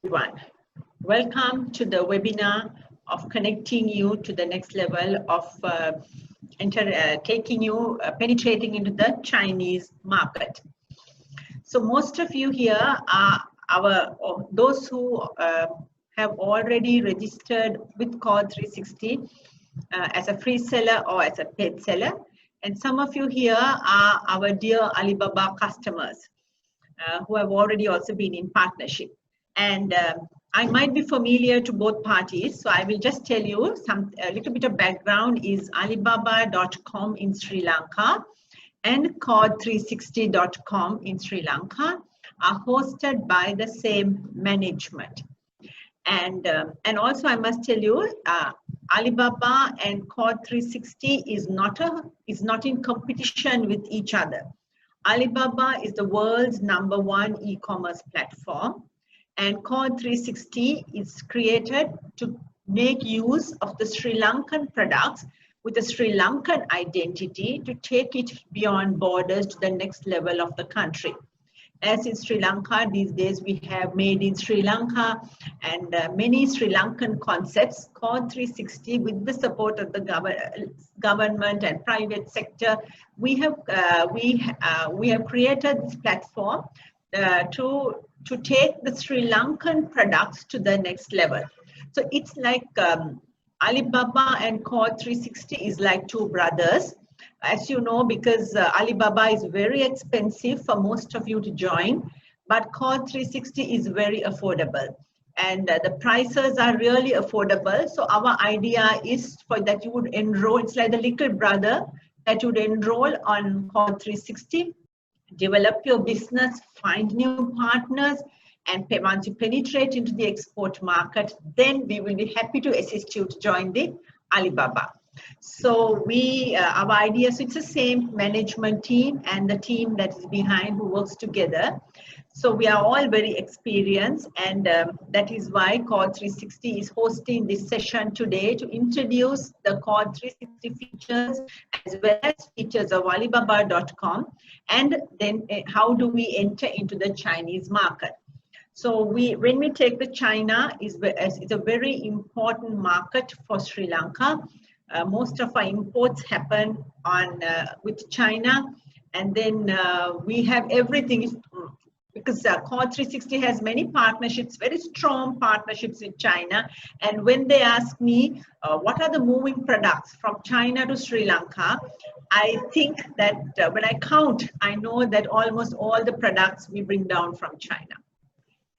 everyone. Welcome to the webinar of connecting you to the next level of penetrating into the Chinese market. So most of you here are those who have already registered with Core 360 as a free seller or as a paid seller. And some of you here are our dear Alibaba customers who have already also been in partnership. And I might be familiar to both parties, so I will just tell you a little bit of background. Is Alibaba.com in Sri Lanka and Cord360.com in Sri Lanka are hosted by the same management. And also I must tell you, Alibaba and Cord360 is not in competition with each other. Alibaba is the world's #1 e-commerce platform, and Cord360 is created to make use of the Sri Lankan products with a Sri Lankan identity to take it beyond borders to the next level of the country. As in Sri Lanka, these days we have made in Sri Lanka and many Sri Lankan concepts. Cord360, with the support of the government and private sector, we have created this platform to take the Sri Lankan products to the next level. So it's like Alibaba and Cord360 is like two brothers. As you know, because Alibaba is very expensive for most of you to join, but Cord360 is very affordable. And the prices are really affordable. So our idea is for that you would enroll, it's like the little brother that you would enroll on Cord360, develop your business, find new partners, and once you penetrate into the export market, then we will be happy to assist you to join the Alibaba. So our idea, so it's the same management team and the team that is behind who works together. So we are all very experienced, and that is why Cord360 is hosting this session today to introduce the Cord360 features as well as features of Alibaba.com, and then how do we enter into the Chinese market. So when we take the China, it's a very important market for Sri Lanka. Most of our imports happen with China, and then we have everything because Cord360 has many partnerships, very strong partnerships with China. And when they ask me what are the moving products from China to Sri Lanka, I think that when I count, I know that almost all the products we bring down from China.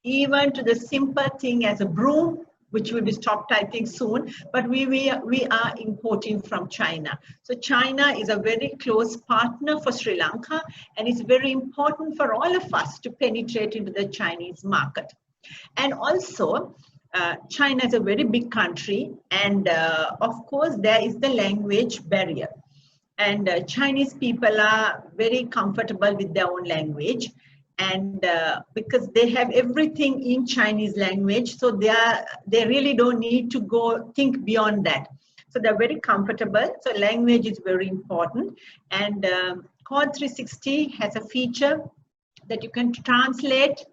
Even to the simple thing as a broom, which will be stopped, I think, soon, but we are importing from China. So China is a very close partner for Sri Lanka, and it's very important for all of us to penetrate into the Chinese market. And also, China is a very big country, and of course, there is the language barrier. And Chinese people are very comfortable with their own language. And because they have everything in Chinese language, so they really don't need to go think beyond that. So they're very comfortable. So language is very important. And Cord360 has a feature that you can translate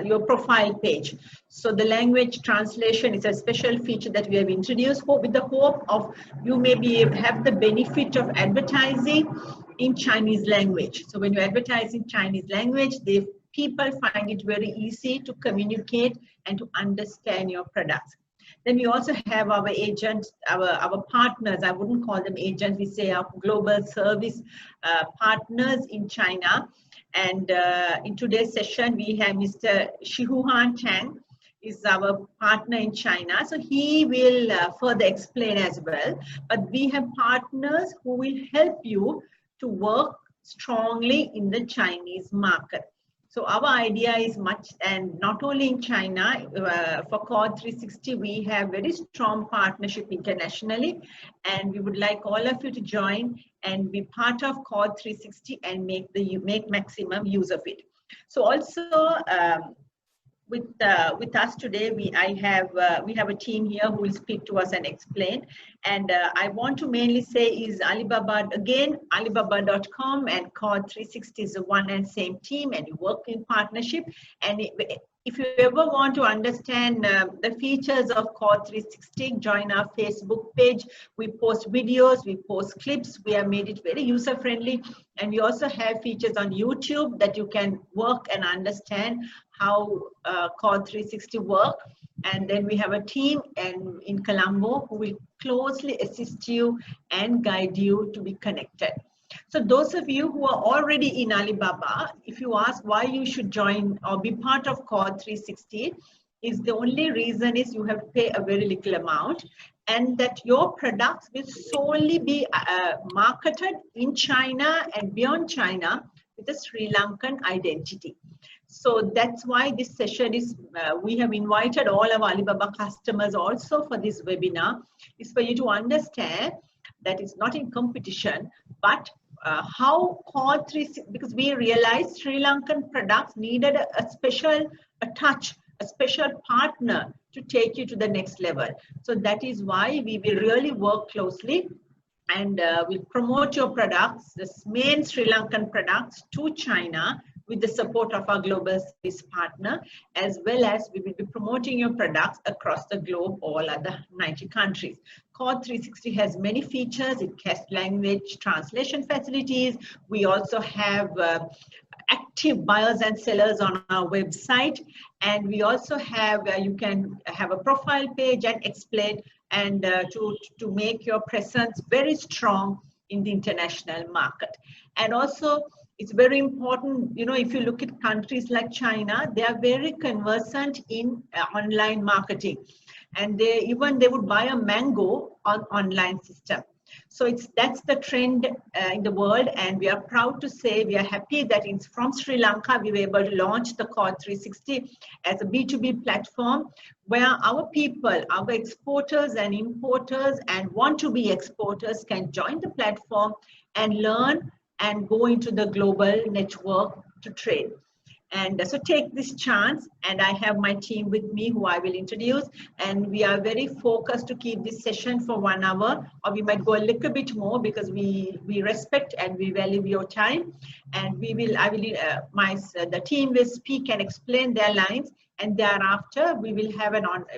your profile page. So the language translation is a special feature that we have introduced with the hope of you maybe have the benefit of advertising in Chinese language. So when you advertise in Chinese language, people find it very easy to communicate and to understand your products. Then we also have our agents, our partners. I wouldn't call them agents. We say our global service partners in China. And in today's session, we have Mr. Shihuan Chang is our partner in China. So he will further explain as well. But we have partners who will help you to work strongly in the Chinese market. So our idea is and not only in China, for Cord360, we have very strong partnership internationally, and we would like all of you to join and be part of Cord360 and make maximum use of it. So also, with us today, we have a team here who will speak to us and explain. And I want to mainly say is Alibaba, again, Alibaba.com and Cord360 is the one and same team, and you work in partnership. And if you ever want to understand the features of Core 360, join our Facebook page. We post videos, we post clips. We have made it very user friendly. And we also have features on YouTube that you can work and understand how Core 360 work. And then we have a team in Colombo who will closely assist you and guide you to be connected. So those of you who are already in Alibaba, if you ask why you should join or be part of Core 360, is the only reason is you have to pay a very little amount, and that your products will solely be marketed in China and beyond China with a Sri Lankan identity. So that's why this session is, we have invited all of Alibaba customers also for this webinar, is for you to understand that it's not in competition, but how Core 360, because we realized Sri Lankan products needed a special touch, a special partner to take you to the next level. So that is why we will really work closely and we'll promote your products, the main Sri Lankan products, to China with the support of our global service partner, as well as we will be promoting your products across the globe, all other 90 countries. Core 360 has many features. It has language translation facilities. We also have active buyers and sellers on our website. And we also have, you can have a profile page and explain and to make your presence very strong in the international market. And also, it's very important, you know, if you look at countries like China, they are very conversant in online marketing. And they would buy a mango on online system. So that's the trend in the world, and we are proud to say we are happy that from Sri Lanka we were able to launch the Core 360 as a B2B platform where our people, our exporters and importers and want to be exporters can join the platform and learn and go into the global network to trade. And so take this chance, and I have my team with me who I will introduce, and we are very focused to keep this session for 1 hour, or we might go a little bit more because we respect and we value your time. And the team will speak and explain their lines, and thereafter we will have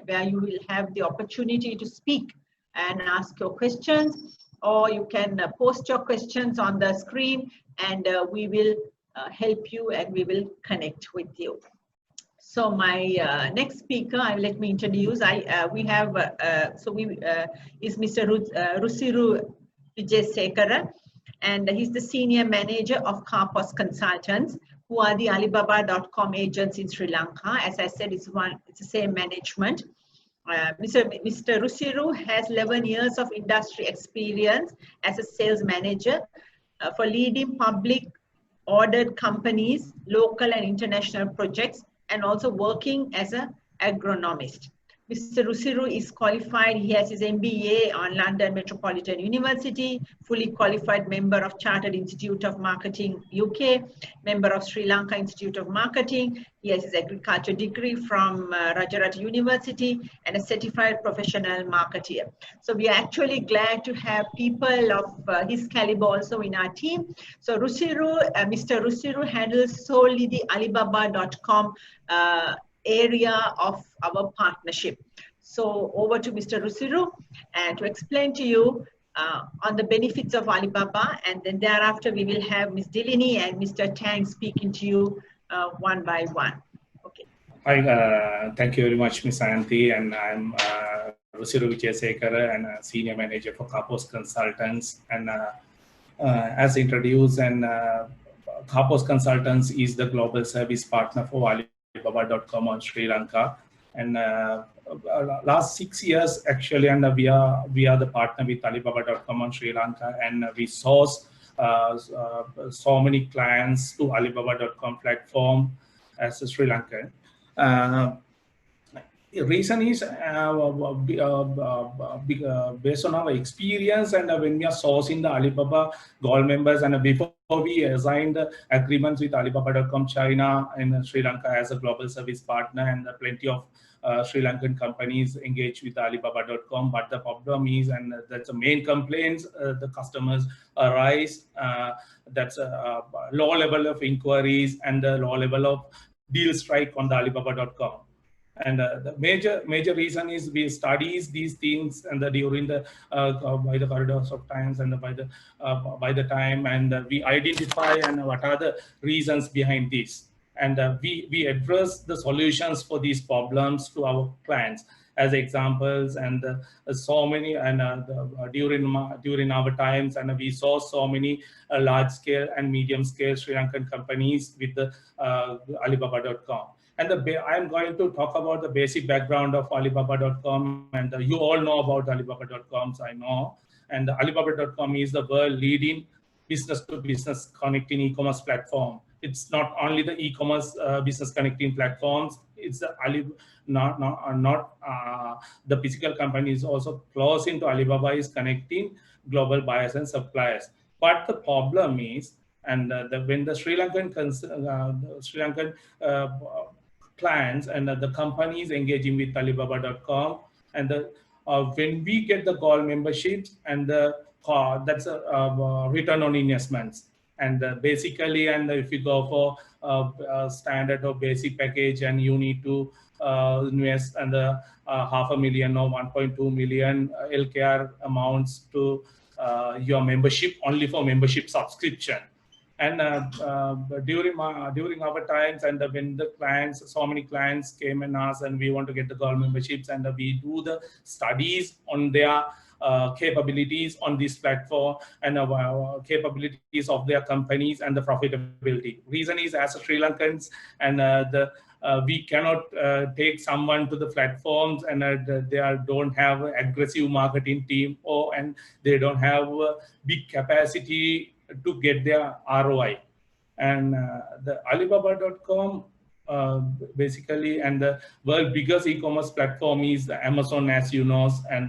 where you will have the opportunity to speak and ask your questions, or you can post your questions on the screen, and we will help you and we will connect with you. So my next speaker, let me introduce. Is Mr. Rusiru Vijayasekara, and he's the Senior Manager of Carpos Consultants, who are the Alibaba.com agents in Sri Lanka. As I said, it's the same management. Mr. Rusiru has 11 years of industry experience as a sales manager for leading public ordered companies, local and international projects, and also working as an agronomist. Mr. Rusiru is qualified. He has his MBA on London Metropolitan University, fully qualified member of Chartered Institute of Marketing UK, member of Sri Lanka Institute of Marketing. He has his agriculture degree from Rajarat University and a certified professional marketer. So we are actually glad to have people of his caliber also in our team. So Mr. Rusiru handles solely the Alibaba.com area of our partnership. So over to Mr. Rusiru to explain to you on the benefits of Alibaba, and then thereafter we will have Ms. Dilini and Mr. Tang speaking to you one by one. Okay. Hi, thank you very much, Ms. Anthi, and I'm Rusiru Vijayasekara and Senior Manager for Carpos Consultants. And as introduced, and Carpos Consultants is the global service partner for Alibaba.com on Sri Lanka, and last 6 years actually, and we are the partner with Alibaba.com on Sri Lanka, and we source so many clients to Alibaba.com platform as a Sri Lankan. The reason is based on our experience, and when we are sourcing the Alibaba Gold members, and before we assigned the agreements with Alibaba.com China and Sri Lanka as a global service partner, and plenty of Sri Lankan companies engage with Alibaba.com. But the problem is, and that's the main complaints the customers arise, that's a low level of inquiries and the low level of deal strike on the Alibaba.com. And the major reason is we studies these things and during the by the corridors of times and by the time, and we identify and what are the reasons behind this, and we address the solutions for these problems to our clients as examples, and so many, and during our times, and we saw so many large scale and medium scale Sri Lankan companies with the Alibaba.com. And I'm going to talk about the basic background of Alibaba.com, and you all know about Alibaba.com, I know. And Alibaba.com is the world leading business-to-business connecting e-commerce platform. It's not only the e-commerce business connecting platforms. It's the the physical company is also close into Alibaba is connecting global buyers and suppliers. But the problem is, and when the Sri Lankan clients and the companies engaging with Alibaba.com, and when we get the gold memberships, and that's a return on investments. And basically, and if you go for standard or basic package, and you need to invest and $500,000 or 1.2 million LKR amounts to your membership, only for membership subscription. And during our times, and when the clients, so many clients came and asked, and we want to get the gold memberships, and we do the studies on their capabilities on this platform, and capabilities of their companies and the profitability. Reason is, as Sri Lankans, and we cannot take someone to the platforms, and they don't have aggressive marketing team, and they don't have big capacity to get their ROI. And the Alibaba.com basically, and the world biggest e-commerce platform is the Amazon, as you know, and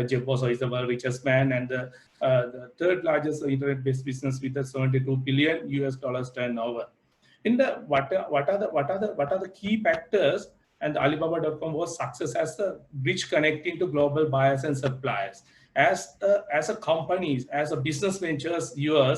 Jeff Bezos is the world richest man, and the third largest internet-based business with a $72 billion US turnover. In the what are the key factors, and the Alibaba.com was success as the bridge connecting to global buyers and suppliers. As a companies, as a business ventures, you are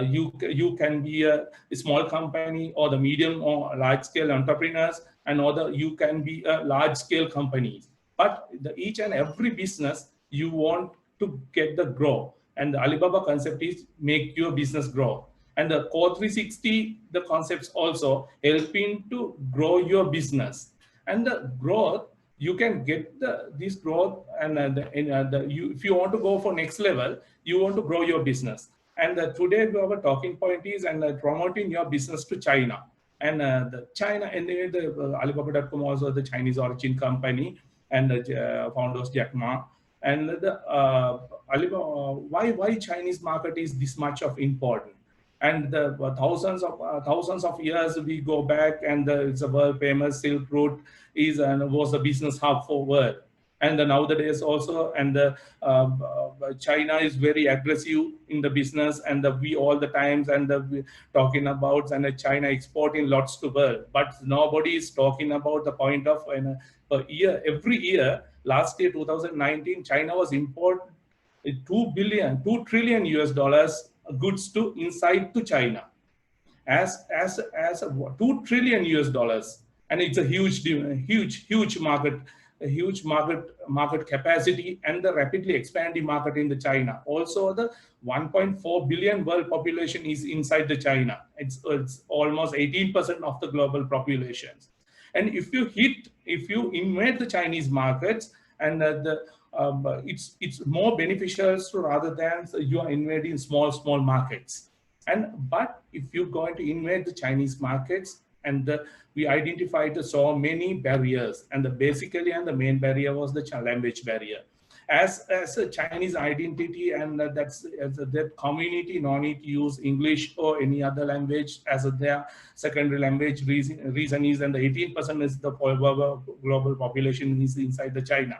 you can be a small company, or the medium or large scale entrepreneurs, and you can be a large scale companies. But each and every business, you want to get the grow, and the Alibaba concept is make your business grow. And the Core 360, the concepts also helping to grow your business. And the growth, you can get this growth, and if you want to go for next level, you want to grow your business. And today our talking point is, and promoting your business to China. And the China, and the Alibaba.com also the Chinese origin company, and the founders Jack Ma. And the Alibaba, why Chinese market is this much of important? And the thousands of years we go back, and it's a world famous Silk Route was a business hub for world. And nowadays also, and China is very aggressive in the business, and we all the times, and we talking about, and China exporting lots to world, but nobody is talking about the point of every year. Last year 2019, China was import $2 trillion US goods to inside to China, as $2 trillion US, and it's a huge market, a huge market capacity, and the rapidly expanding market in the China. Also, the 1.4 billion world population is inside the China. It's almost 18% of the global populations. And if you invade the Chinese markets, and it's more beneficial rather than you are invading small markets. But if you're going to invade the Chinese markets, and we identified so many barriers, and basically, and the main barrier was the language barrier. As a Chinese identity, and that community no need to use English or any other language as their secondary language. Reason is, and the 18% is the global population is inside the China.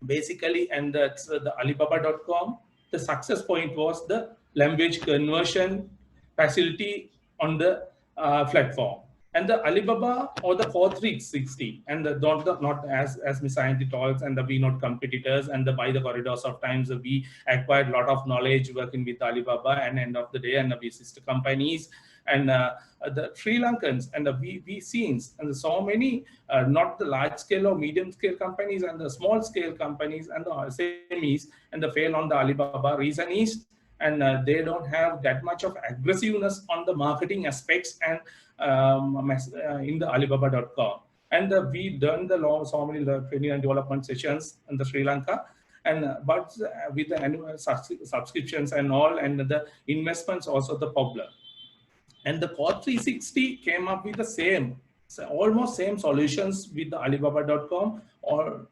Basically, and that's the Alibaba.com. The success point was the language conversion facility on the platform. and the Alibaba or the core 360, and the not as Ms. Ayanti talks, and we not competitors, and by the corridors of times we acquired a lot of knowledge working with Alibaba, and end of the day, and we sister companies, and the Sri Lankans, and we scenes, and so many not the large scale or medium scale companies, and the small scale companies, and the SMEs, and the fail on the Alibaba. Reason is, and they don't have that much of aggressiveness on the marketing aspects and in the Alibaba.com. And we done so many training and development sessions in the Sri Lanka, and but with the annual subscriptions and all, and the investments also the popular. And the Core 360 came up with the same, almost same solutions with the Alibaba.com, or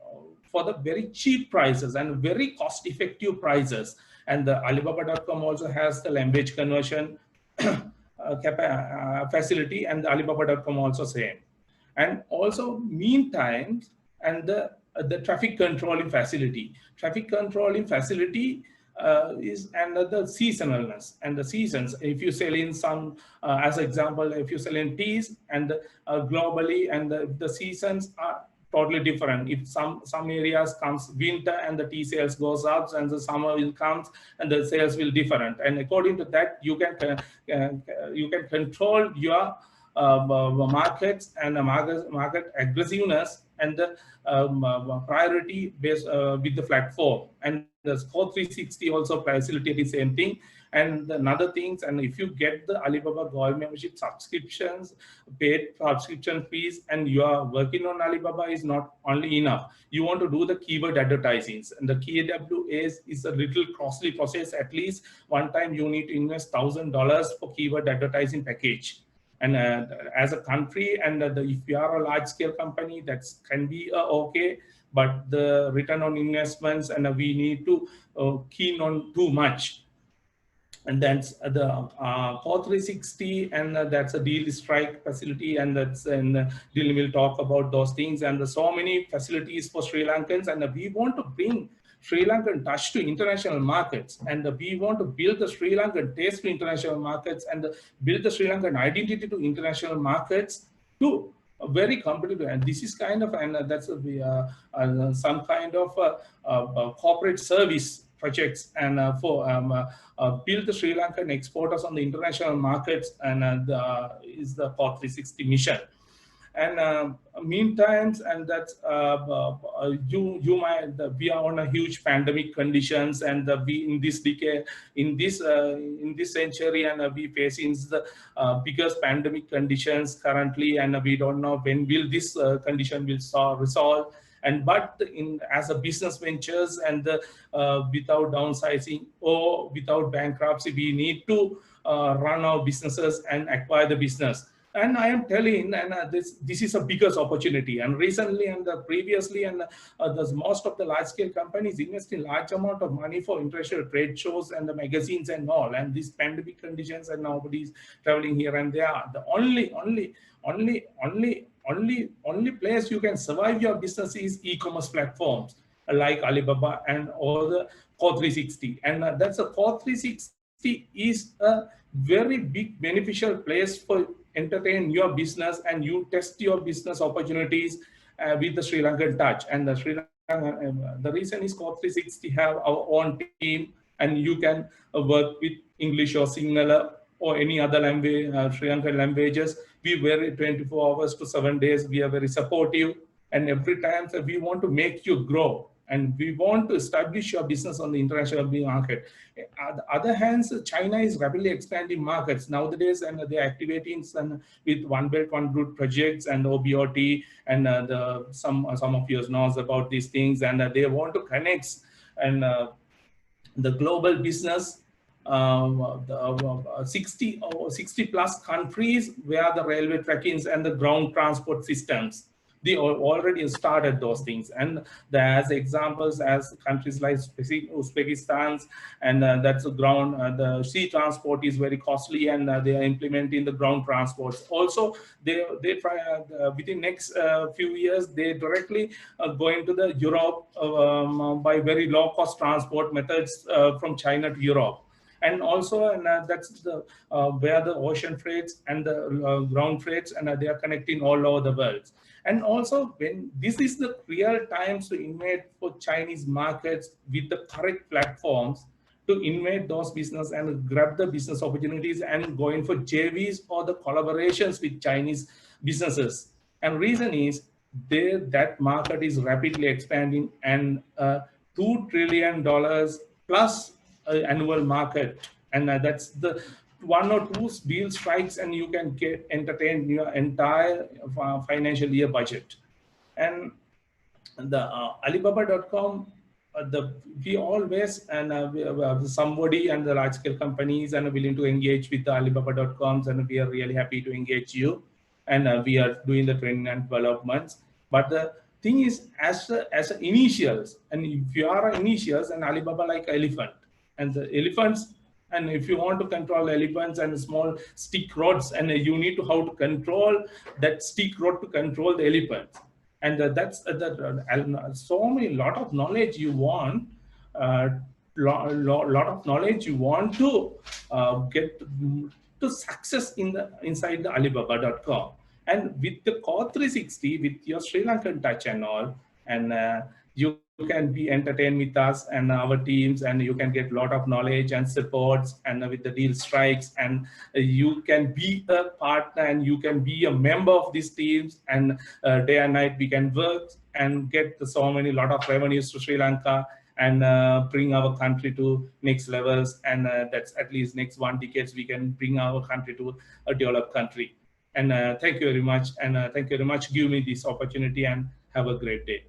for the very cheap prices and very cost-effective prices. And the Alibaba.com also has the language conversion facility, and the Alibaba.com also same. And also meantime, and the traffic controlling facility. Traffic controlling facility is another seasonalness and the seasons. If you sell in some, as example, if you sell in teas, and globally, and the seasons are totally different. If some areas comes winter and the tea sales goes up, and the summer will comes and the sales will different. And according to that, you can control your markets and the market aggressiveness and the priority based with the platform. And the Score 360 also facilitate the same thing. And another things, and if you get the Alibaba Gold membership subscriptions, paid subscription fees, and you are working on Alibaba, is not only enough. You want to do the keyword advertisings, and the KWAs is a little costly process. At least one time you need to invest $1,000 for keyword advertising package. And as a country, and if you are a large scale company, that can be okay, but the return on investments, and we need to keen on too much. And that's the Core 360, and that's a deal strike facility, and that's, and Dylan will talk about those things, and there's so many facilities for Sri Lankans, and we want to bring Sri Lankan touch to international markets, and we want to build the Sri Lankan taste to international markets, and build the Sri Lankan identity to international markets to very competitive. And this is kind of, and that's some kind of corporate service projects, and for build the Sri Lankan exporters on the international markets, and is the Core 360 mission. And meantime, and that's we are on a huge pandemic conditions, and we in this decade, in this century, and we facing the biggest pandemic conditions currently, and we don't know when will this condition will resolve. And but as a business ventures, and without downsizing or without bankruptcy, we need to run our businesses and acquire the business. And I am telling, and this is a biggest opportunity. And recently, and previously, and most of the large scale companies invest in large amount of money for international trade shows and the magazines and all. And these pandemic conditions, and nobody's traveling here and there. The only place you can survive your business is e-commerce platforms like Alibaba and all the Core 360. And that's a Core 360 is a very big beneficial place for entertain your business, and you test your business opportunities with the Sri Lankan touch. And the Sri Lankan, the reason is Core 360 have our own team, and you can work with English or Sinhala or any other language, Sri Lankan languages. We very 24 hours to 7 days. We are very supportive, and every time that we want to make you grow, and we want to establish your business on the international market. On the other hand, China is rapidly expanding markets nowadays, and they're activating some with One Belt One Road projects and OBOT, and some of you know about these things, and they want to connect and the global business. 60 plus countries where the railway trackings and the ground transport systems, they already started those things. And as examples, as countries like Uzbekistan, and that's the ground, the sea transport is very costly, and they are implementing the ground transports. Also, they try within next few years, they directly going to the Europe by very low cost transport methods from China to Europe. and also that's the where the ocean freights and the ground freights, and they are connecting all over the world. And also, when this is the real times to invade for Chinese markets with the correct platforms to invade those business and grab the business opportunities and go in for JVs or the collaborations with Chinese businesses. And reason is that market is rapidly expanding, and $2 trillion plus annual market. And that's the 1 or 2 deal strikes and you can get entertain your entire financial year budget. And the Alibaba.com, we always, and somebody and the large scale companies and are willing to engage with the Alibaba.coms, and we are really happy to engage you, and we are doing the training and developments. But the thing is, as initials, and if you are initials, and Alibaba like elephant, and the elephants, and if you want to control elephants and small stick rods, and you need to how to control that stick rod to control the elephants. And that's so many lot of knowledge you want, lot of knowledge you want to get to success inside the Alibaba.com. And with the Core 360, with your Sri Lankan touch and all, and you can be entertained with us and our teams, and you can get a lot of knowledge and supports, and with the deal strikes, and you can be a partner and you can be a member of these teams, and day and night we can work and get so many lot of revenues to Sri Lanka, and bring our country to next levels, and that's at least next 1 decade we can bring our country to a developed country. And thank you very much, and thank you very much. Give me this opportunity, and have a great day.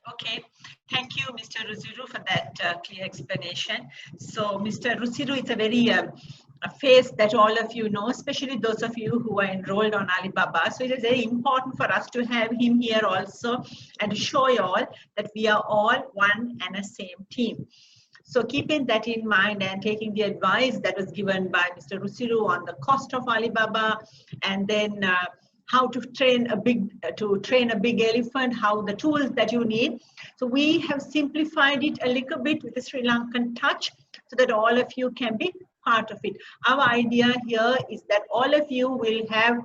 Okay, thank you, Mr. Rusiru, for that clear explanation. So, Mr. Rusiru is a very a face that all of you know, especially those of you who are enrolled on Alibaba. So it is very important for us to have him here also, and to show you all that we are all one and the same team. So keeping that in mind and taking the advice that was given by Mr. Rusiru on the cost of Alibaba, and then how to train a big elephant, how the tools that you need. So we have simplified it a little bit with the Sri Lankan touch, so that all of you can be part of it. Our idea here is that all of you will have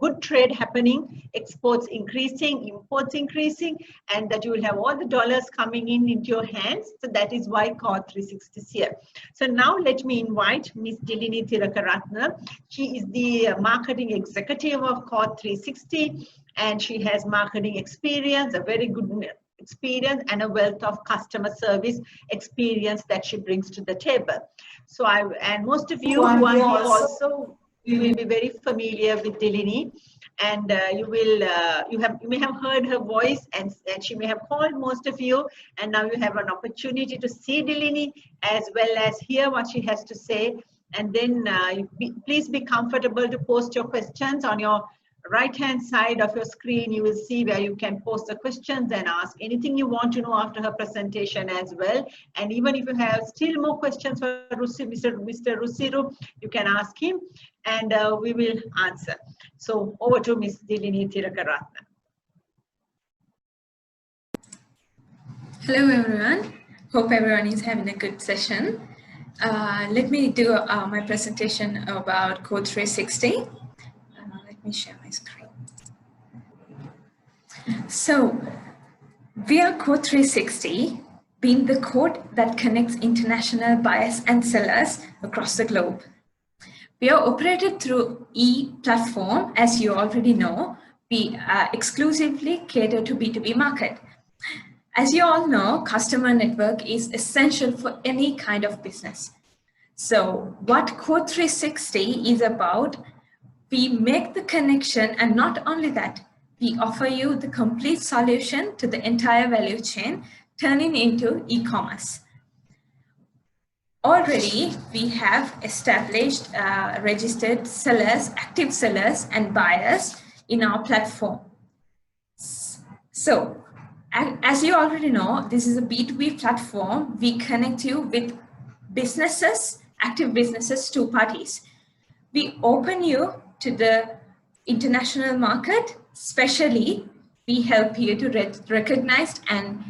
good trade happening, exports increasing, imports increasing, and that you will have all the dollars coming into your hands. So that is why Core 360 is here. So now let me invite Ms. Dilini Thirakaratne. She is the marketing executive of Core 360, and she has marketing experience, a very good experience, and a wealth of customer service experience that she brings to the table. So and most of you who are here also, you will be very familiar with Dilini, and you may have heard her voice, and she may have called most of you, and now you have an opportunity to see Dilini as well as hear what she has to say. And then please be comfortable to post your questions. On your right hand side of your screen, you will see where you can post the questions and ask anything you want to know after her presentation as well. And even if you have still more questions for Mr. Rusiru, you can ask him, and we will answer. So over to Ms. Dilini Thirakaratne. Hello everyone, hope everyone is having a good session. Let me do my presentation about Core 360. Let me share my screen. So, we are Core 360, being the code that connects international buyers and sellers across the globe. We are operated through e-platform, as you already know. We exclusively cater to B2B market. As you all know, customer network is essential for any kind of business. So, what Core 360 is about, we make the connection, and not only that, we offer you the complete solution to the entire value chain, turning into e-commerce. Already, we have established registered sellers, active sellers and buyers in our platform. So, as you already know, this is a B2B platform. We connect you with businesses, active businesses, 2 parties. We open you to the international market, especially we help you to recognize and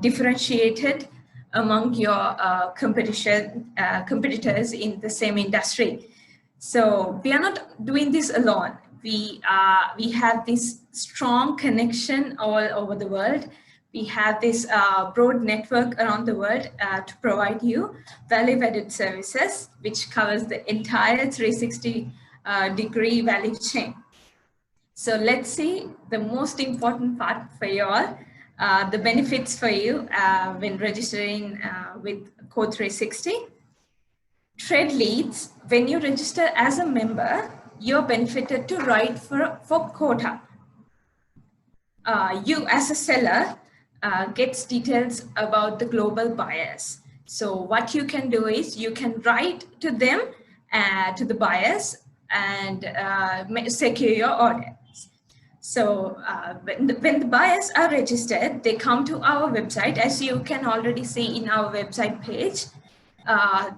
differentiated among your competitors in the same industry. So we are not doing this alone. We have this strong connection all over the world. We have this broad network around the world to provide you value-added services, which covers the entire 360-degree value chain. So let's see the most important part for you all, the benefits for you when registering with Code 360. Trade leads, when you register as a member, you're benefited to write for quota. You as a seller gets details about the global buyers. So what you can do is you can write to them, to the buyers, and secure your orders. So when the buyers are registered, they come to our website, as you can already see in our website page.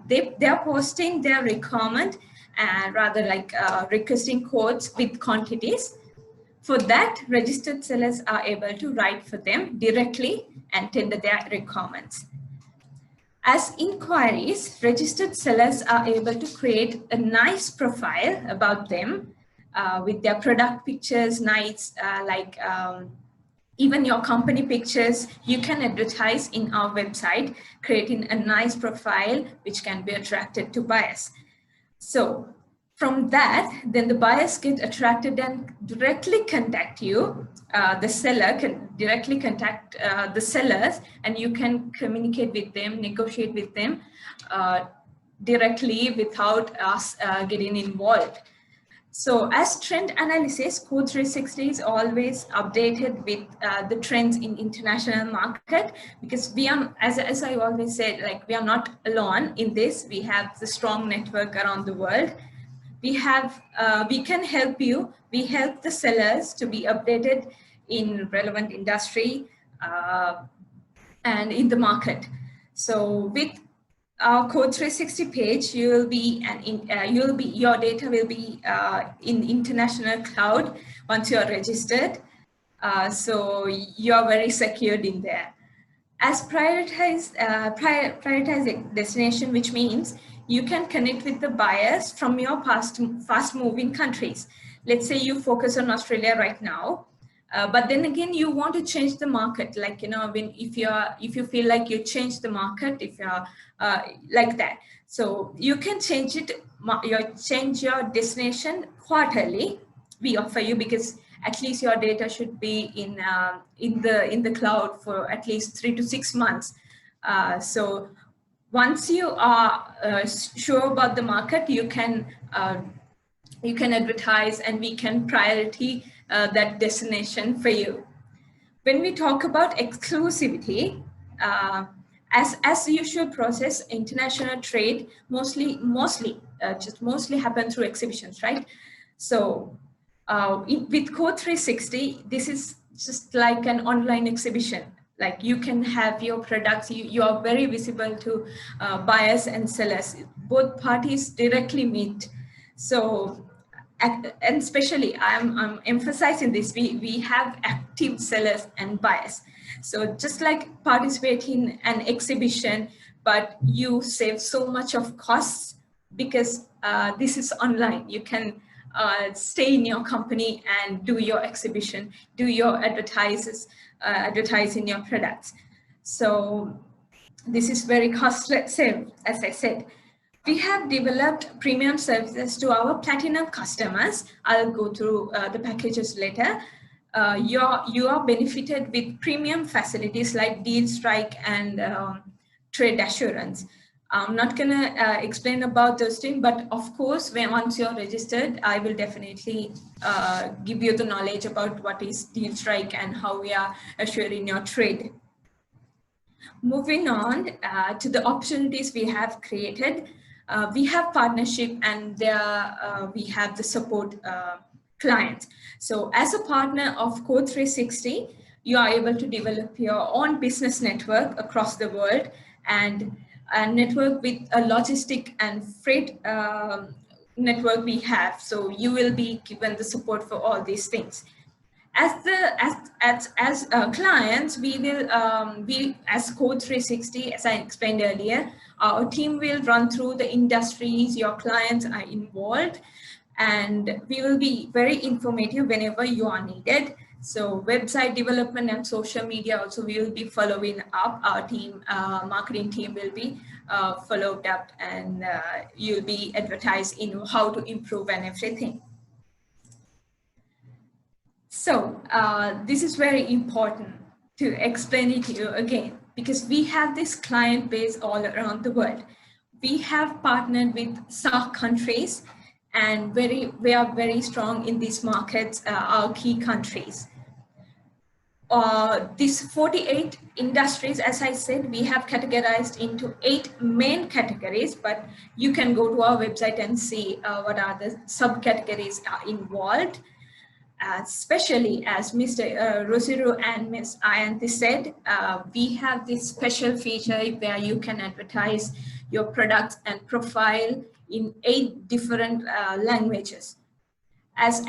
They are posting their requirement and rather like requesting quotes with quantities. For that, registered sellers are able to write for them directly and tender their requirements. As inquiries, registered sellers are able to create a nice profile about them with their product pictures, nice even your company pictures. You can advertise in our website, creating a nice profile which can be attracted to buyers. So from that, then the buyers get attracted and directly contact you. The seller can directly contact the sellers, and you can communicate with them, negotiate with them directly without us getting involved. So as trend analysis, Code 360 is always updated with the trends in international market, because we are, as I always said, like we are not alone in this. We have the strong network around the world. We can help you. We help the sellers to be updated in relevant industry and in the market. So with our Code 360 page, your data will be in international cloud once you are registered. So you are very secured in there. As prioritized destination, which means you can connect with the buyers from your fast-moving countries. Let's say you focus on Australia right now, but then again you want to change the market. Like if you feel like you change the market, if you're like that, so you can change it. Change your destination quarterly. We offer you, because at least your data should be in the cloud for at least 3 to 6 months. So once you are sure about the market, you can advertise, and we can priority that destination for you. When we talk about exclusivity, as the usual process, international trade mostly happen through exhibitions, right? So with Code 360, this is just like an online exhibition. Like you can have your products, you are very visible to buyers and sellers. Both parties directly meet. So, and especially I'm emphasizing this, we have active sellers and buyers. So just like participating in an exhibition, but you save so much of costs because this is online. You can stay in your company and do your exhibition, do your advertising your products. So this is very cost-saving, as I said. We have developed premium services to our platinum customers. I'll go through the packages later. You are benefited with premium facilities like deal strike and trade assurance. I'm not gonna explain about those things, but of course, once you're registered, I will definitely give you the knowledge about what is deal strike and how we are assuring your trade. Moving on to the opportunities we have created. We have partnership, and there we have the support clients. So as a partner of Code 360, you are able to develop your own business network across the world, and network with a logistic and freight network we have. So you will be given the support for all these things. As clients, we will as Code 360, as I explained earlier, our team will run through the industries your clients are involved, and we will be very informative whenever you are needed. So website development and social media also we will be following up. Our team, marketing team will be followed up, and you'll be advertised in how to improve and everything. So this is very important to explain it to you again, because we have this client base all around the world. We have partnered with SAARC countries, and we are very strong in these markets, our key countries. These 48 industries, as I said, we have categorized into 8 main categories, but you can go to our website and see what are the subcategories are involved. Especially as Mr. Rosiru and Ms. Ayanti said, we have this special feature where you can advertise your products and profile in 8 different languages. As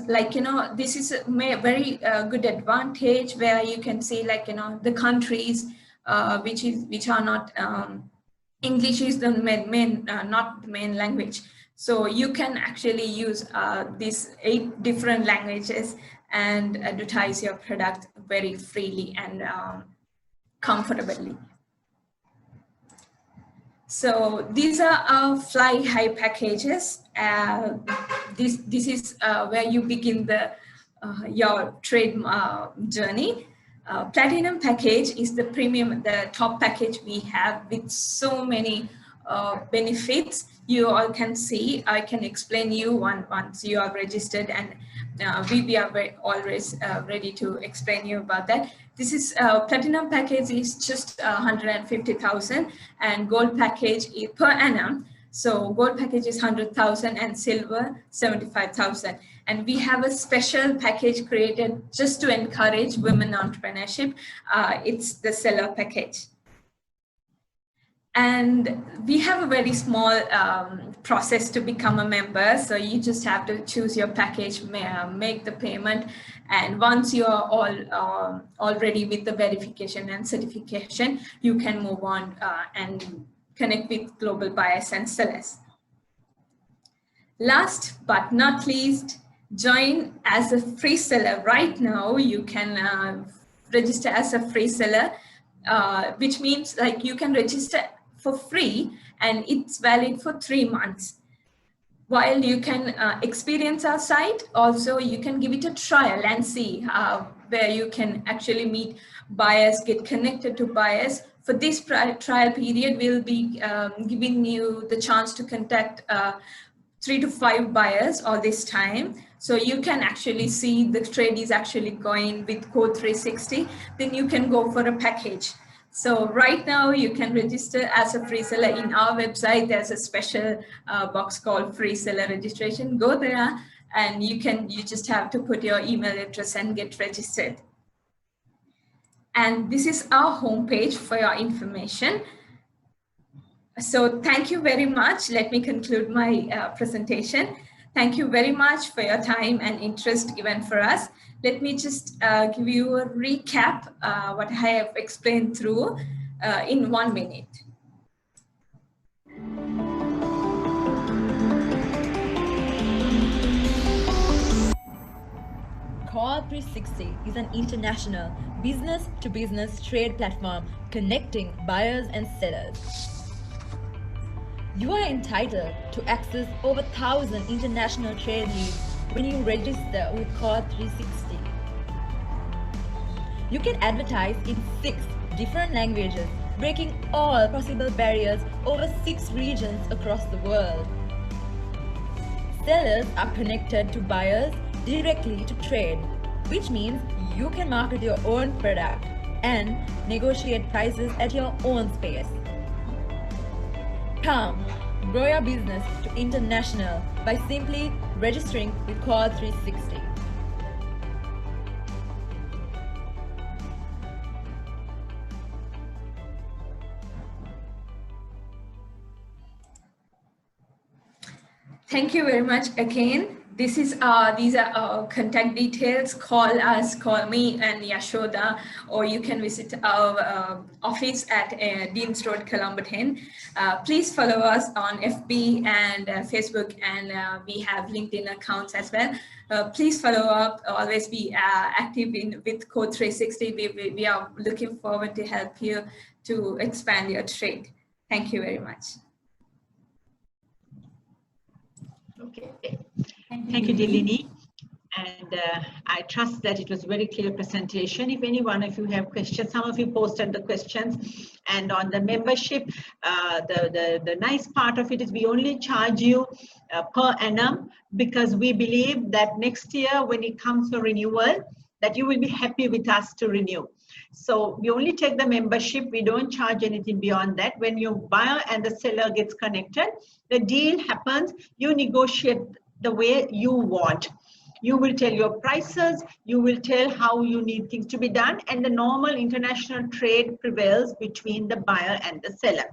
like, you know, this is a very good advantage where you can see, like, you know, the countries which are not English is the main not the main language. So you can actually use these 8 different languages and advertise your product very freely and comfortably. So these are our fly high packages. This is where you begin the your trade journey. Platinum package is the premium, the top package we have with so many benefits. You all can see. I can explain you once you are registered, and we are always ready to explain you about that. This is platinum package is just 150,000, and gold package is per annum. So gold package is 100,000 and silver 75,000. And we have a special package created just to encourage women entrepreneurship. It's the seller package. And we have a very small process to become a member. So you just have to choose your package, make the payment. And once you are all ready with the verification and certification, you can move on and connect with global buyers and sellers. Last but not least, join as a free seller. Right now, you can register as a free seller, which means like you can register for free and it's valid for 3 months. While you can experience our site, also you can give it a trial and see where you can actually meet buyers, get connected to buyers. For this trial period, we'll be giving you the chance to contact 3 to 5 buyers all this time. So you can actually see the trade is actually going with Code 360. Then you can go for a package. So right now you can register as a free seller in our website. There's a special box called free seller registration. Go there and you just have to put your email address and get registered. And this is our homepage for your information. So thank you very much. Let me conclude my presentation. Thank you very much for your time and interest given for us. Let me just give you a recap what I have explained through in 1 minute. Code 360 is an international business-to-business trade platform connecting buyers and sellers. You are entitled to access over 1,000 international trade leads when you register with Code 360. You can advertise in 6 different languages, breaking all possible barriers over 6 regions across the world. Sellers are connected to buyers directly to trade, which means you can market your own product and negotiate prices at your own space. Come, grow your business to international by simply registering with Code 360. Thank you very much again. These are our contact details. Call us, call me and Yashoda, or you can visit our office at Deans Road, Colombo 10. Please follow us on FB and Facebook, and we have LinkedIn accounts as well. Please follow up, always be active with Code 360. We are looking forward to help you to expand your trade. Thank you very much. Okay. Thank you, Dilini. And I trust that it was a very clear presentation. If any one of you have questions, some of you posted the questions. And on the membership, the nice part of it is we only charge you per annum, because we believe that next year when it comes to renewal, that you will be happy with us to renew. So we only take the membership. We don't charge anything beyond that. When your buyer and the seller gets connected, the deal happens. You negotiate the way you want. You will tell your prices, you will tell how you need things to be done, and the normal international trade prevails between the buyer and the seller.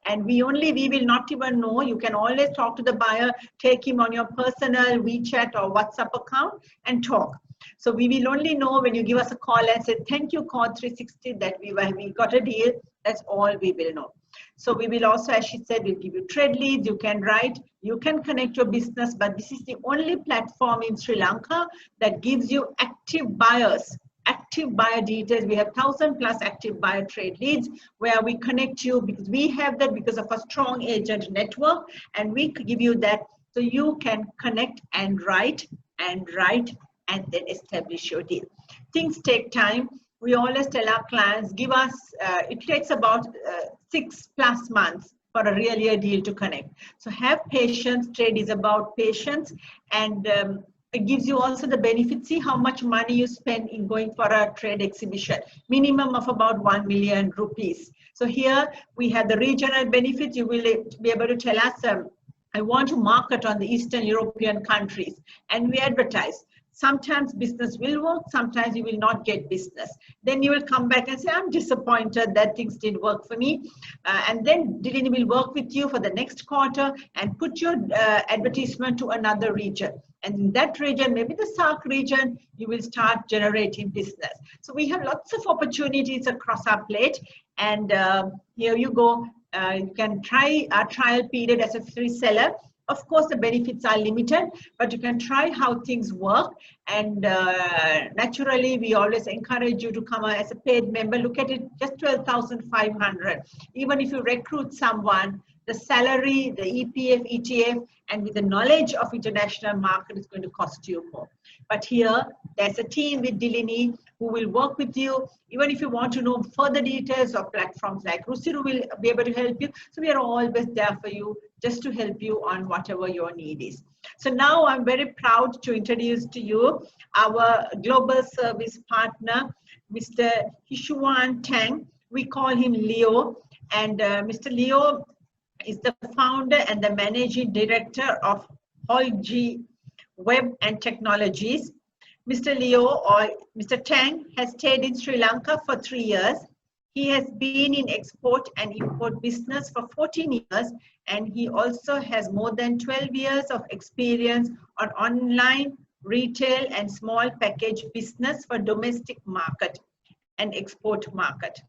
And we will not even know. You can always talk to the buyer, take him on your personal WeChat or WhatsApp account and talk. So we will only know when you give us a call and say, thank you, Code 360, that we got a deal. That's all we will know. So we will also, as she said, we'll give you trade leads, you can write, you can connect your business, but this is the only platform in Sri Lanka that gives you active buyers, active buyer details. We have 1,000+ active buyer trade leads where we connect you, because we have that because of a strong agent network, and we give you that so you can connect and write and then establish your deal. Things take time. We always tell our clients, give us, it takes about 6+ months for a real deal to connect. So have patience. Trade is about patience, and it gives you also the benefit. See how much money you spend in going for a trade exhibition, minimum of about 1 million rupees. So here we have the regional benefits. You will be able to tell us, I want to market on the Eastern European countries, and we advertise. Sometimes business will work, sometimes you will not get business. Then you will come back and say, I'm disappointed that things didn't work for me. And then Dilini will work with you for the next quarter and put your advertisement to another region. And in that region, maybe the SAARC region, you will start generating business. So we have lots of opportunities across our plate. And here you go. You can try our trial period as a free seller. Of course, the benefits are limited, but you can try how things work. And naturally, we always encourage you to come as a paid member. Look at it, just 12,500. Even if you recruit someone, the salary, the EPF, ETF, and with the knowledge of international market is going to cost you more. But here, there's a team with Dilini who will work with you. Even if you want to know further details of platforms like Rusiru will be able to help you. So we are always there for you, just to help you on whatever your need is. So now I'm very proud to introduce to you our global service partner, Mr. Hishuan Tang. We call him Leo. And Mr. Leo is the founder and the managing director of Holgi Web and Technologies. Mr. Leo, or Mr. Tang, has stayed in Sri Lanka for 3 years. He has been in export and import business for 14 years, and he also has more than 12 years of experience on online, retail, and small package business for domestic market and export market.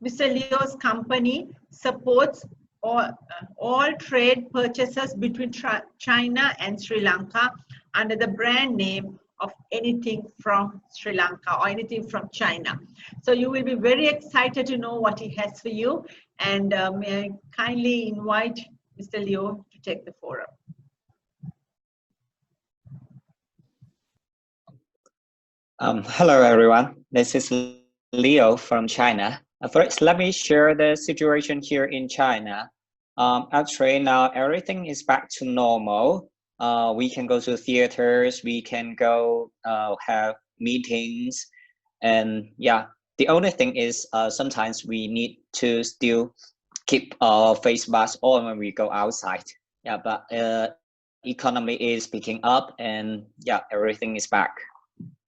Mr. Leo's company supports all trade purchases between China and Sri Lanka under the brand name of anything from Sri Lanka or anything from China. So you will be very excited to know what he has for you. And may I kindly invite Mr. Leo to take the forum. Hello, everyone. This is Leo from China. First, let me share the situation here in China. Actually, now everything is back to normal. We can go to theaters, we can go have meetings, and yeah, the only thing is sometimes we need to still keep our face mask on when we go outside. Yeah, but economy is picking up, and yeah, everything is back.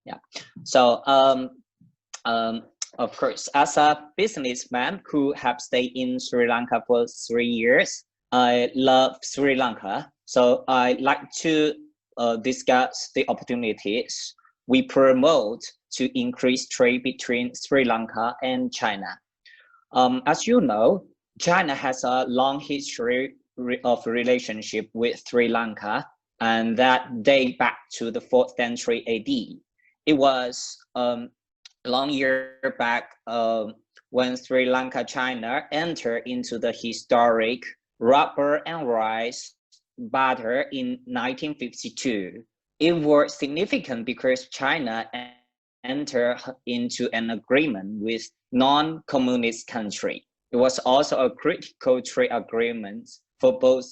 Yeah, so of course, as a businessman who have stayed in Sri Lanka for 3 years, I love Sri Lanka. So I like to discuss the opportunities we promote to increase trade between Sri Lanka and China. As you know, China has a long history of relationship with Sri Lanka, and that date back to the 4th century AD. It was a long year back when Sri Lanka, China entered into the historic rubber and rice barter in 1952. It was significant because China entered into an agreement with non-communist country. It was also a critical trade agreement for both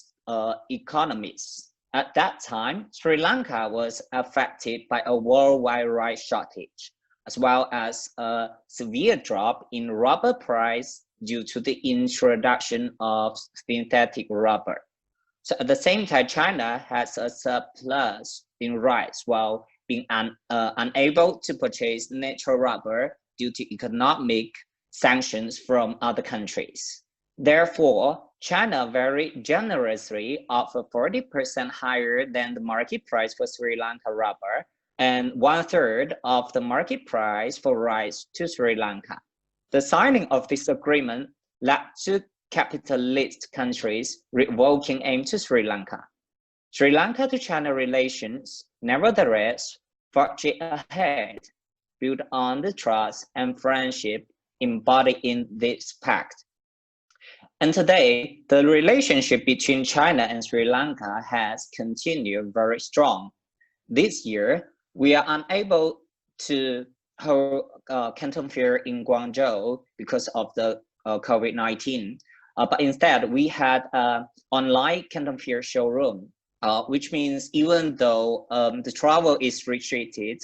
economies. At that time, Sri Lanka was affected by a worldwide rice shortage, as well as a severe drop in rubber price due to the introduction of synthetic rubber. So at the same time, China has a surplus in rice while being unable to purchase natural rubber due to economic sanctions from other countries. Therefore, China very generously offered 40% higher than the market price for Sri Lanka rubber and 1/3 of the market price for rice to Sri Lanka. The signing of this agreement led to capitalist countries revoking aim to Sri Lanka. Sri Lanka to China relations, nevertheless, forged ahead, built on the trust and friendship embodied in this pact. And today, the relationship between China and Sri Lanka has continued very strong. This year, we are unable to hold Canton Fair in Guangzhou because of the COVID-19, but instead we had an online Canton Fair showroom, which means even though the travel is restricted,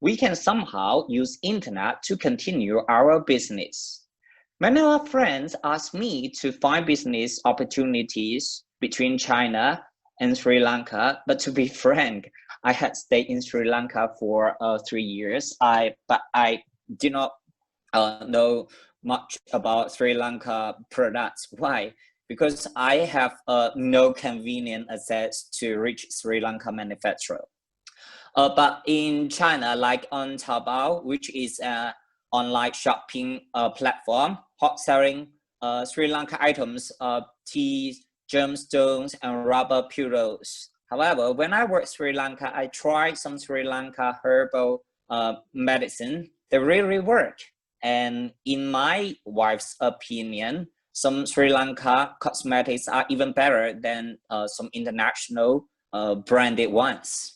we can somehow use internet to continue our business. Many of our friends ask me to find business opportunities between China and Sri Lanka, but to be frank, I had stayed in Sri Lanka for 3 years. But I did not know much about Sri Lanka products. Why? Because I have no convenient access to reach Sri Lanka manufacturer. But in China, like on Taobao, which is an online shopping platform, hot selling Sri Lanka items, teas, gemstones, and rubber pillows. However, when I worked Sri Lanka, I tried some Sri Lanka herbal medicine. They really work. And in my wife's opinion, some Sri Lanka cosmetics are even better than some international branded ones.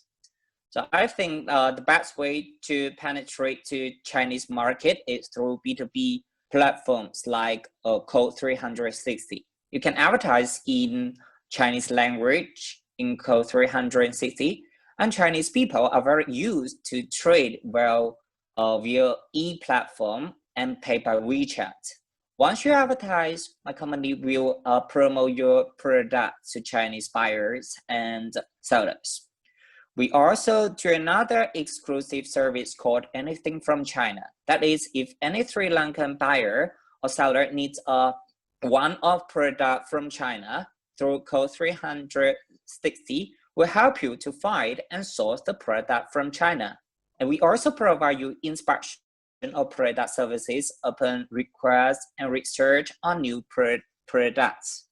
So I think the best way to penetrate to Chinese market is through B2B platforms like Code 360. You can advertise in Chinese language in Code 360, and Chinese people are very used to trade well via e-platform and pay by WeChat. Once you advertise, my company will promote your product to Chinese buyers and sellers. We also do another exclusive service called Anything from China. That is, if any Sri Lankan buyer or seller needs a one-off product from China, through Code 360, we'll help you to find and source the product from China. And we also provide you inspection of product services upon request and research on new products.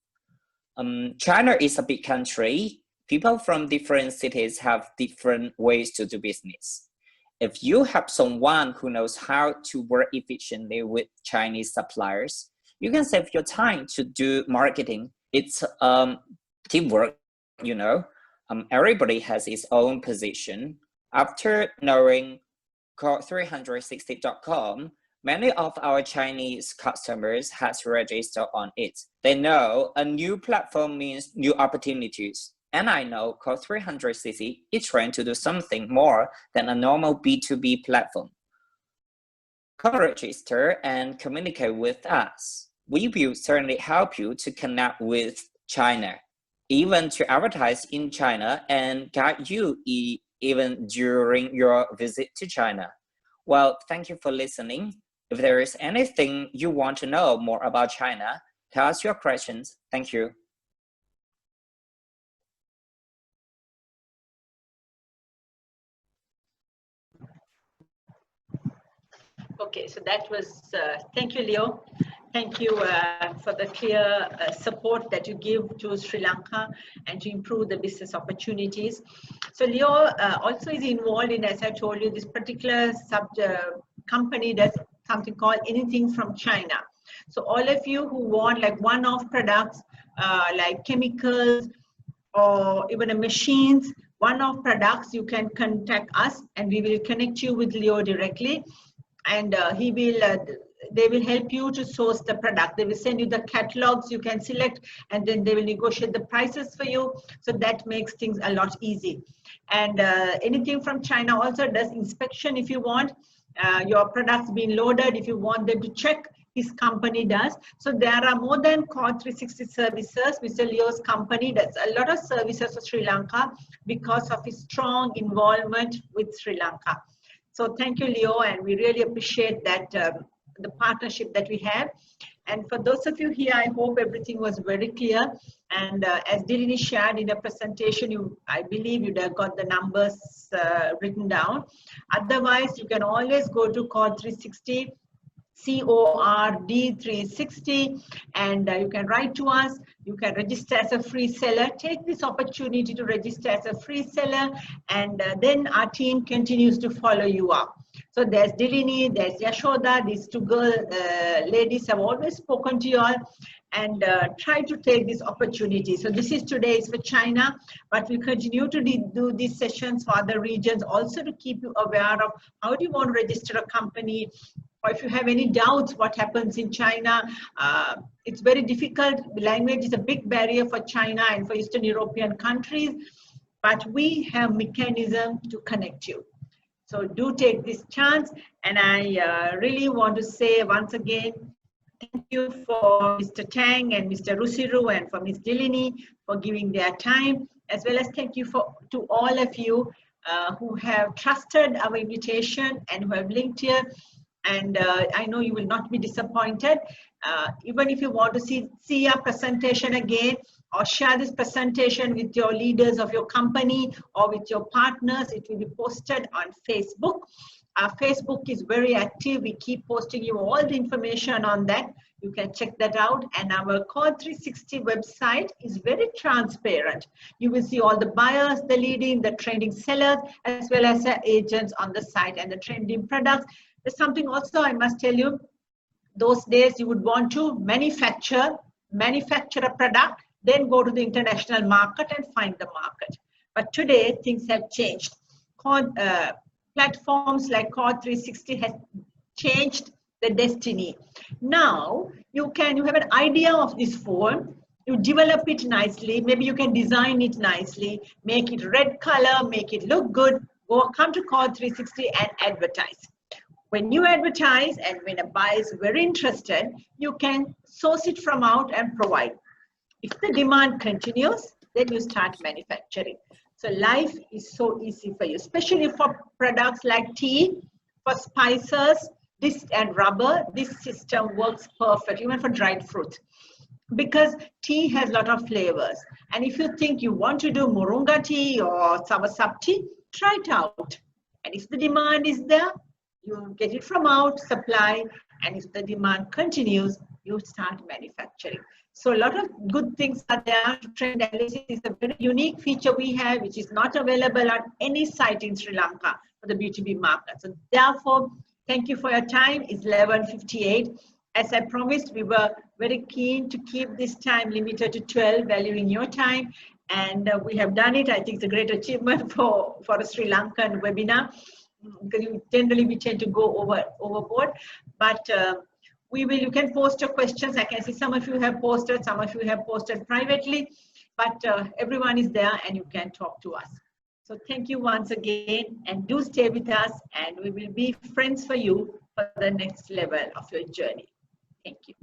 China is a big country. People from different cities have different ways to do business. If you have someone who knows how to work efficiently with Chinese suppliers, you can save your time to do marketing. It's teamwork, you know. Everybody has its own position. After knowing Code360.com, many of our Chinese customers has registered on it. They know a new platform means new opportunities. And I know Code360 is trying to do something more than a normal B2B platform. Come register and communicate with us. We will certainly help you to connect with China, even to advertise in China and guide you even during your visit to China. Well, thank you for listening. If there is anything you want to know more about China, tell us your questions. Thank you. Okay, so that was, thank you, Leo. Thank you for the clear support that you give to Sri Lanka and to improve the business opportunities. So Leo also is involved in, as I told you, this particular company does something called anything from China. So all of you who want like one-off products like chemicals or even a machines, one-off products, you can contact us and we will connect you with Leo directly. And he will, they will help you to source the product. They will send you the catalogs you can select, and then they will negotiate the prices for you. So that makes things a lot easy. And anything from China also does inspection if you want. Your products being loaded, if you want them to check, his company does. So there are more than Core 360 services. Mr. Leo's company does a lot of services for Sri Lanka because of his strong involvement with Sri Lanka. So thank you, Leo, and we really appreciate that, the partnership that we have. And for those of you here, I hope everything was very clear. And as Dilini shared in a presentation, I believe you'd have got the numbers written down. Otherwise, you can always go to Core 360, CORD360, and you can write to us. You can register as a free seller. Take this opportunity to register as a free seller, and then our team continues to follow you up. So there's Dilini, there's Yashoda. These two ladies have always spoken to you all, and try to take this opportunity. So this is today is for China, but we continue to do these sessions for other regions also to keep you aware of how do you want to register a company. Or if you have any doubts what happens in China, it's very difficult. Language is a big barrier for China and for Eastern European countries, but we have mechanism to connect you. So do take this chance, and I really want to say once again, thank you for Mr. Tang and Mr. Rusiru and for Ms. Dilini for giving their time, as well as thank you to all of you who have trusted our invitation and who have linked here. And I know you will not be disappointed. Even if you want to see our presentation again or share this presentation with your leaders of your company or with your partners, it will be posted on Facebook. Our Facebook is very active. We keep posting you all the information on that. You can check that out. And our Core 360 website is very transparent. You will see all the buyers, the leading, the trending sellers, as well as the agents on the site and the trending products. There's something also I must tell you. Those days you would want to manufacture a product, then go to the international market and find the market. But today things have changed. Platforms like Core 360 has changed the destiny. Now you have an idea of this phone, you develop it nicely, maybe you can design it nicely, make it red color, make it look good, come to Core 360 and advertise. When you advertise and when a buyer is very interested, you can source it from out and provide. If the demand continues, then you start manufacturing. So life is so easy for you, especially for products like tea, for spices, and rubber. This system works perfect, even for dried fruit, because tea has a lot of flavors. And if you think you want to do moringa tea or soursop tea, try it out. And if the demand is there, you get it from out, supply, and if the demand continues, you start manufacturing. So a lot of good things are there. Trend analysis is a very unique feature we have, which is not available on any site in Sri Lanka for the B2B market. So therefore, thank you for your time. It's 11:58. As I promised, we were very keen to keep this time limited to 12, valuing your time. And we have done it. I think it's a great achievement for a Sri Lankan webinar, because generally we tend to go overboard, but you can post your questions. I can see some of you have posted, some of you have posted privately, but everyone is there and you can talk to us. So thank you once again, and do stay with us, and we will be friends for you for the next level of your journey. Thank you.